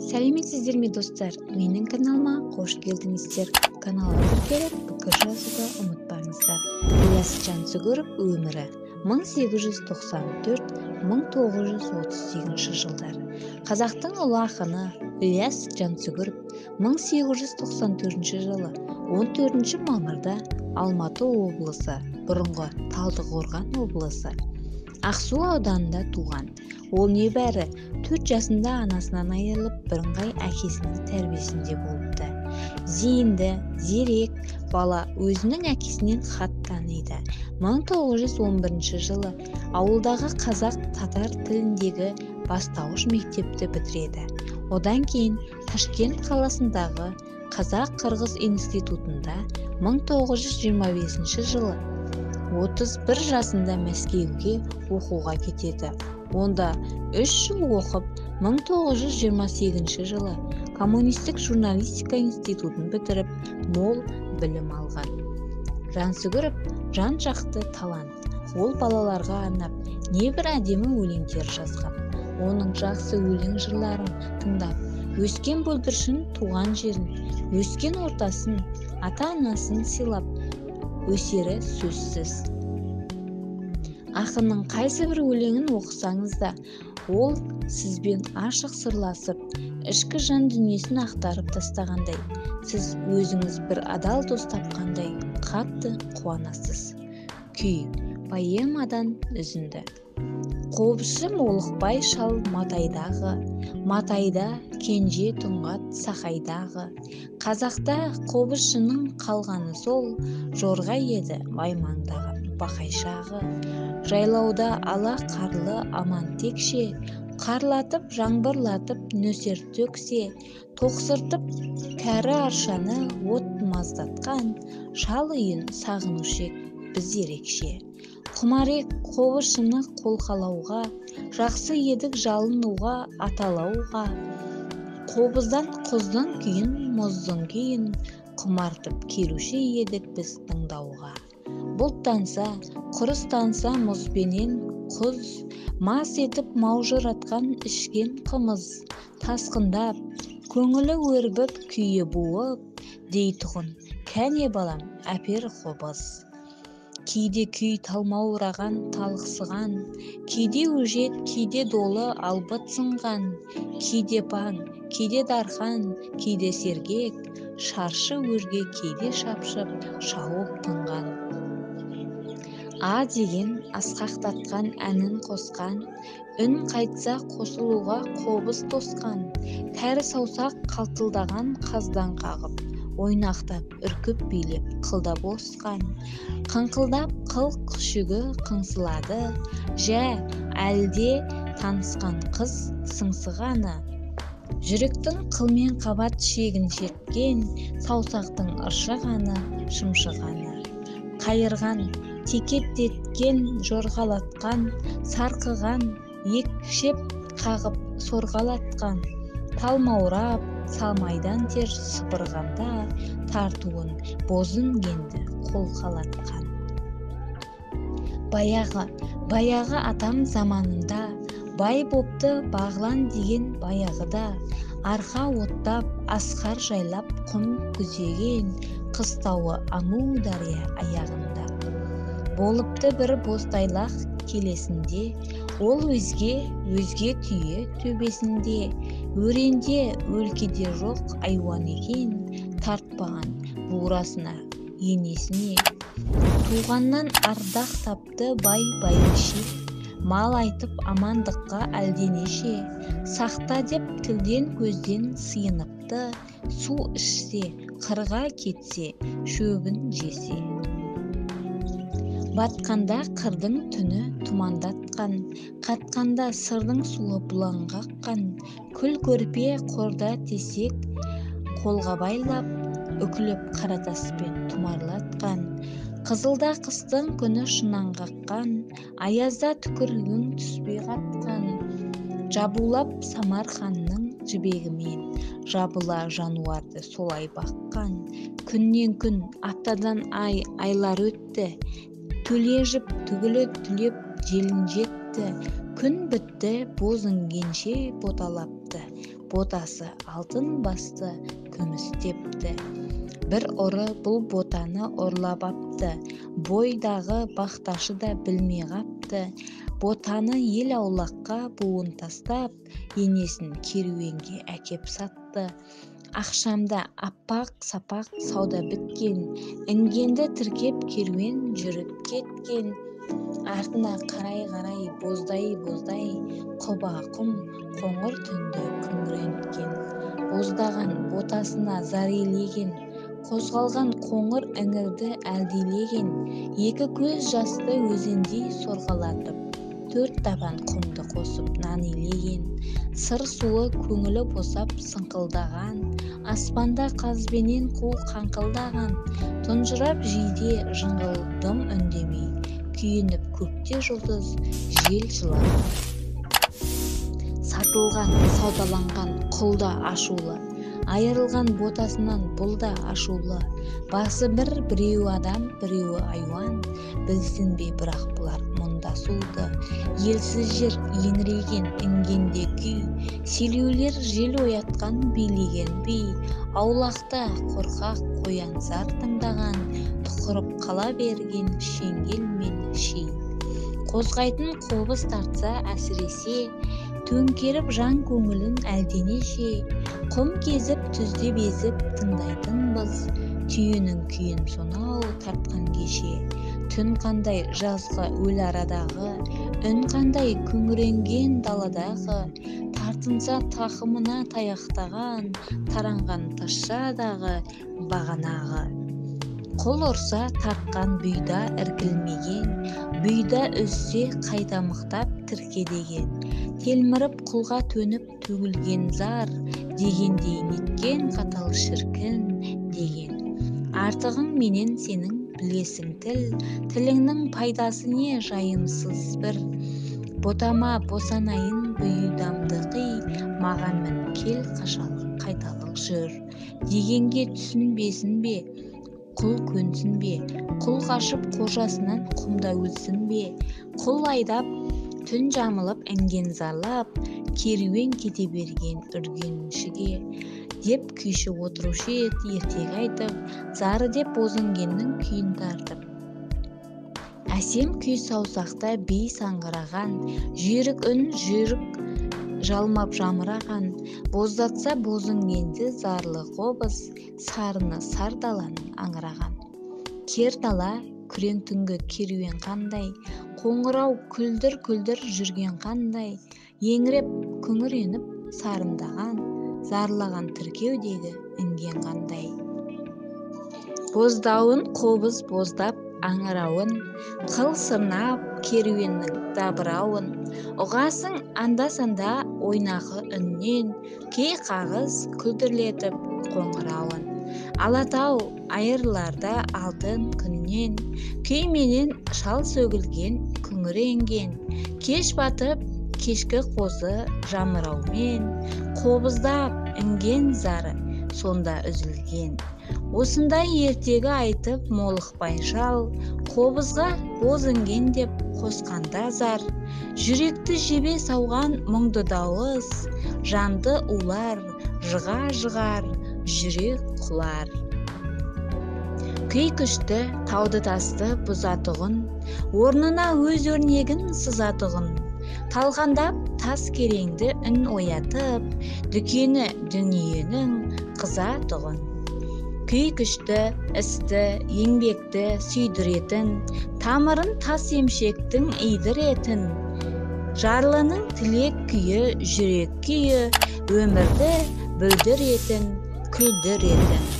Сәлеметсіздер ме достар? Менің каналыма қош келдіңіздер. Каналға тіркеліп пікір жазуға ұмытпаңыздар. Ілияс Жансүгіров өмірі 1894-1938 жылдар. Қазақтың ұлы ақыны Ілияс Жансүгіров 1894 жылы 14 мамырда Алматы облысы, бұрынғы Талдықорған облысы, Ақсу ауданында туған. Ол небәрі 4 жасында анасынан айырылып, бірыңғай әкесінің тәрбиесінде болыпты. Зейінді, зерек бала өзінің әкесінен хат таниды. 1911 жылы ауылдағы қазақ-татар тіліндегі бастауыш мектепті бітіреді. Одан кейін Ташкент қаласындағы Қазақ-Қырғыз институтында 1925 жылы 31 жасында Мәскеуге оқуға кетеді. Онда 3 жыл оқып, 1928 жылы Коммунистік журналистика институтын бітіріп, мол білім алған. Жансүгіров жан-жақты талант. Ол балаларға арнап небір әдемі өлеңдер жазған. Оның жақсы өлең жырларын тыңдап, өскен бүлдіршін туған жерін, өскен ортасын, ата-анасын сыйлап өсері сөзсіз. Ақынның қайсы бір өлеңін оқысаңыз да, ол сізбен ашық сырласып, ішкі жан дүниесін ақтарып тастағандай, сіз өзіңіз бір адал дос тапқандай қатты қуанасыз. Күй поэмадан үзінді. Қобызшы молықбай шал матайдағы, матайда кенже тұңғат сақайдағы. Қазақта қобызшының қалғаны сол, жорға еді баймаңдағы бақайшағы. Жайлауда ала қарлы аман текше, қарлатып жаңбырлатып нөсер төксе, тоқсыртып кәрі аршаны от маздатқан, шал үйін сағынушек біз ерекше. Құмарек қобызшыны қолқалауға, жақсы едік жалынуға, аталауға. Қобыздан құздың күйін, мұздың күйін құмартып келуші едік біз тыңдауға. Бұлттанса, құрыстанса мұзбенен құз, мас етіп маужыратқан ішкен қымыз, тасқындап, көңілі өрбіп, күйі буып, дейтұғын, кәне балам, әпер қобыз. Кейде күй талмаураған, талықсыған, кейде өжет, кейде долы албыт сынған, кейде паң, кейде дархан, кейде сергек, шаршы өрге кейде шапшып, шауып тынған. А деген асқақтатқан әнін қосқан, үн қайтса қосылуға қобыз тосқан, кәрі саусақ қалтылдаған қаздан қағып, ойнақтап, үркіп билеп, қылда босқан. Қыңқылдап қыл күшігі қыңсылады, жә, әлде танысқан қыз сыңсығаны. Жүректің қылмен қабат шегін шерткен, саусақтың ыршығаны, шымшығаны. Қайырған, текеттеткен, жорғалатқан, сарқыған, екшеп қағып сорғалатқан. Талмаурап, салмайдан тер сыпырғанда, тартуын бозын кенді қолқалатқан. Баяғы атам заманында, бай бопты бағлан деген баяғыда, арқа оттап, асқар жайлап құм күзеген, қыстауы Аму дария аяғында. Болыпты бір бозтайлақ келесінде, ол өзге түйе төбесінде, өренде өлкеде жоқ айуан екен, тартпаған буырасына, енесіне. Туғаннан ардақ тапты бай бәйбіше, мал айтып амандыққа әлденеше, сақта деп тілден көзден сыйыныпты, су ішсе, қырға кетсе, шөбін жесе. Батқанда қырдың түні тұмандатқан, қатқанда сырдың суы бұланға аққан, күл көрпе қорда тесек қолға байлап, үкіліп қаратаспен тұмарлатқан. Қызылда қыстың күні шынан қаққан, аязда түкірігің түспей қатқан. Жабулап Самарханның жібегімен, жабыла жануарды солай баққан. Күннен күн, аптадан ай, айлар өтті, төлежіп түгілі түлеп желін жетті, күн бітті, бозынгенше боталапты, ботасы алтын басты, күміс тепті. Бір ұры бұл ботаны ұрлап апты, бойдағы бақташы да білмей қапты. Ботаны ел аулаққа буын тастап, енесін керуенге әкеп сатты. Ақшамда аппақ-сапақ сауда біткен, інгенді тіркеп керуен жүріп кеткен. Артына қарай боздай, құба құм қоңыр түнді күңіренткен. Боздаған ботасына зар елеген, қозғалған қоңыр іңірді әлдилеген. Екі көз жасты өзендей сорғалатып, 4 табан құмды қосып нан илеген. Сыр суы көңілі босап сыңқылдаған, аспанда қазбенен қу қаңқылдаған. Тұнжырап жиде жыңғылдым үндемей, күйініп көкте жұлдыз жел жылап. Сатылған, саудаланған құлда ашулы, айырылған ботасынан бұл да ашулы. Басы біреу адам, біреуі айуан, білсін бе бірақ бұлар мұндасуды. Елсіз жер еңіреген інгенде күй, селеулер жел оятқан билеген би. Аулақта қорқақ қоян зар тыңдаған, тұқырып қала берген шеңгел мен ши. Қозғайтын қобыз тартса әсіресе, төңкеріп жан көңілін әлденеше. Құм кезіп түзде безіп тыңдайтынбыз, түйенің күйін сонау тартқан кеше. Түн қандай жазғы өл арадағы, үн қандай күңіренген даладағы. Тартынса тақымына таяқтаған, таранған тазшадағы бағанағы. Қол ұрса тартқан бұйда іркілмеген, бұйда үзсе қайта мықтап тіркедеген. Телміріп құлға төніп төгілген зар, дегендей неткен қатал шіркін деген. Артығың менен сенің білесің тіл, тіліңнің пайдасы не жайымсыз бір. Ботама босанайын бұйдамды қи, маған мін кел қашалық қайталық жүр. Дегенге түсінбесін бе, құл көнсін бе, құл қашып қожасынан құмда өлсін бе. Құл айдап, түн жамылып інген зарлап, керуен кете берген үргеншіге. Деп күйші отырушы еді ертегі айтып, зары деп бозінгеннің күйін тартып. Әсем күй саусақта бей саңғыраған, жүйрік үн жүйрік жалмап жамыраған. Боздатса бозінгенді зарлы қобыз, сарыны сар даланың аңыраған. Кер дала күрең түнгі керуен қандай, қоңырау күлдір жүрген қандай. Еңіреп күңіреніп сарындаған, зарлаған тіркеудегі інген қандай. Боздауын қобыз боздап аңырауын, қыл сырнап керуеннің дабырауын. Ұғасың анда-санда ойнақы үннен, кей қағыз күлдірлетіп қоңырауын. Алатау айырларда алтын күннен, күйменен шал сөгілген күңіренген. Кеш батып кешкі қозы жамыраумен, қобыздап інген зары сонда үзілген. Осындай ертегі айтып молықпай жал, қобызға боз інген деп қосқанда зар. Жүректі жебе сауған мұңды дауыс, жанды улар, жыға-жығар, жүрек құлар. Күй күшті тауды тасты бұзатұғын, орнына өз өрнегін сызатұғын. Талғандап тас кереңді үн оятып, дүкені дүниенің қызатұғын. Күй күшті, істі, еңбекті сүйдіретін, тамырын тас емшектің идіретін. Жарлының тілек күйі, жүрек күйі, өмірді бүлдіретін, күлдіретін.